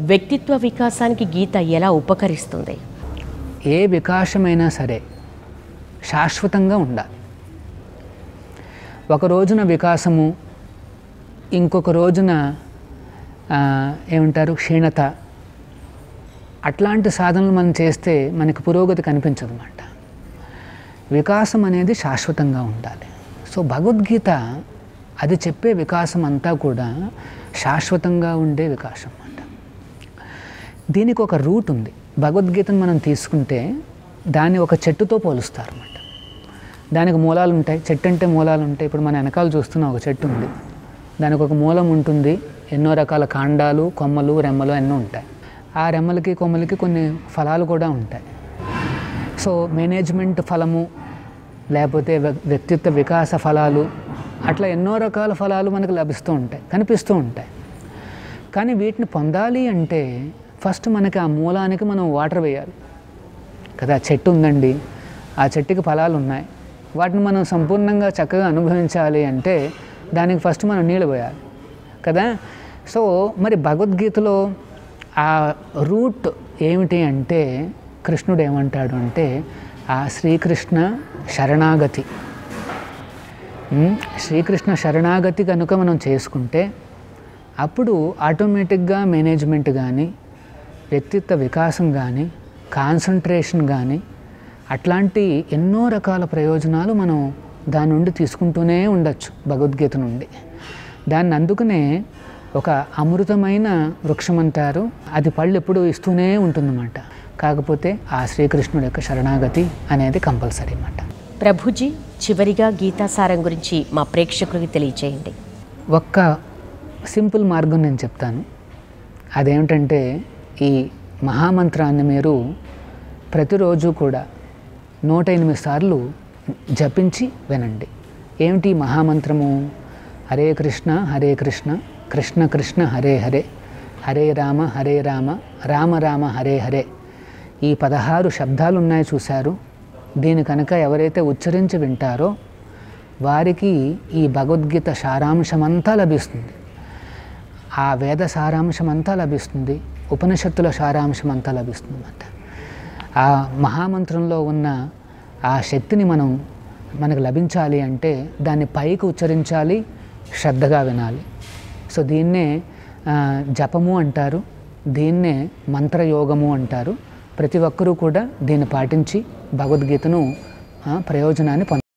వ్యక్తిత్వ వికాసానికి గీత ఎలా ఉపకరిస్తుంది? ఏ వికాసమైనా సరే శాశ్వతంగా ఉండాలి. ఒక రోజున వికాసము, ఇంకొక రోజున ఏమంటారు క్షీణత, అట్లాంటి సాధనలు మనం చేస్తే మనకి పురోగతి కనిపించదు అన్నమాట. వికాసం అనేది శాశ్వతంగా ఉండాలి. సో భగవద్గీత అది చెప్పే వికాసం అంతా కూడా శాశ్వతంగా ఉండే వికాసం అన్నమాట. దీనికి ఒక రూట్ ఉంది. భగవద్గీతను మనం తీసుకుంటే దాన్ని ఒక చెట్టుతో పోలుస్తారు అన్నమాట. దానికి మూలాలు ఉంటాయి. చెట్టు అంటే మూలాలు ఉంటాయి. ఇప్పుడు మన వెనకాల చూస్తున్న ఒక చెట్టు ఉంది, దానికి ఒక మూలం ఉంటుంది. ఎన్నో రకాల కాండాలు, కొమ్మలు, రెమ్మలు ఎన్నో ఉంటాయి. ఆ రెమ్మలకి కొమ్మలకి కొన్ని ఫలాలు కూడా ఉంటాయి. సో మేనేజ్మెంట్ ఫలము, లేకపోతే వ్యక్తిత్వ వికాస ఫలాలు, అట్లా ఎన్నో రకాల ఫలాలు మనకు లభిస్తూ ఉంటాయి, కనిపిస్తూ ఉంటాయి. కానీ వీటిని పొందాలి అంటే ఫస్ట్ మనకి ఆ మూలానికి మనం వాటర్ వేయాలి కదా. చెట్టు ఉందండి, ఆ చెట్టుకి ఫలాలు ఉన్నాయి, వాటిని మనం సంపూర్ణంగా చక్కగా అనుభవించాలి అంటే దానికి ఫస్ట్ మనం నీళ్ళు పోయాలి కదా. సో మరి భగవద్గీతలో ఆ రూట్ ఏమిటి అంటే కృష్ణుడు ఏమంటాడు అంటే ఆ శ్రీకృష్ణ శరణాగతి. శ్రీకృష్ణ శరణాగతి కనుక మనం చేసుకుంటే అప్పుడు ఆటోమేటిక్గా మేనేజ్మెంట్ కానీ, వ్యక్తిత్వ వికాసం కానీ, కాన్సన్ట్రేషన్ కానీ, అట్లాంటి ఎన్నో రకాల ప్రయోజనాలు మనం దాని నుండి తీసుకుంటూనే ఉండొచ్చు భగవద్గీత నుండి. దాన్ని అందుకనే ఒక అమృతమైన వృక్షం అంటారు. అది పళ్ళు ఎప్పుడు ఇస్తూనే ఉంటుందన్నమాట. కాకపోతే ఆ శ్రీకృష్ణుడి యొక్క శరణాగతి అనేది కంపల్సరీ అన్నమాట. ప్రభుజీ, చివరిగా గీతాసారం గురించి మా ప్రేక్షకులకి తెలియచేయండి. ఒక్క సింపుల్ మార్గం నేను చెప్తాను. అదేమిటంటే ఈ మహామంత్రాన్ని మీరు ప్రతిరోజు కూడా 108 సార్లు జపించి వినండి. ఏమిటి మహామంత్రము? హరే కృష్ణ హరే కృష్ణ కృష్ణ కృష్ణ హరే హరే, హరే రామ రామ రామ హరే హరే. ఈ 16 శబ్దాలు ఉన్నాయి చూశారు. దీని కనుక ఎవరైతే ఉచ్చరించి వింటారో వారికి ఈ భగవద్గీత సారాంశమంతా లభిస్తుంది. ఆ వేద సారాంశమంతా లభిస్తుంది, ఉపనిషత్తుల సారాంశమంతా లభిస్తుంది అన్నమాట. ఆ మహామంత్రంలో ఉన్న ఆ శక్తిని మనకు లభించాలి అంటే దాన్ని పైకి ఉచ్చరించాలి, శ్రద్ధగా వినాలి. సో దీన్నే జపము అంటారు, దీన్నే మంత్రయోగము అంటారు. ప్రతి ఒక్కరూ కూడా దీన్ని పాటించి భగవద్గీతను ప్రయోజనాన్ని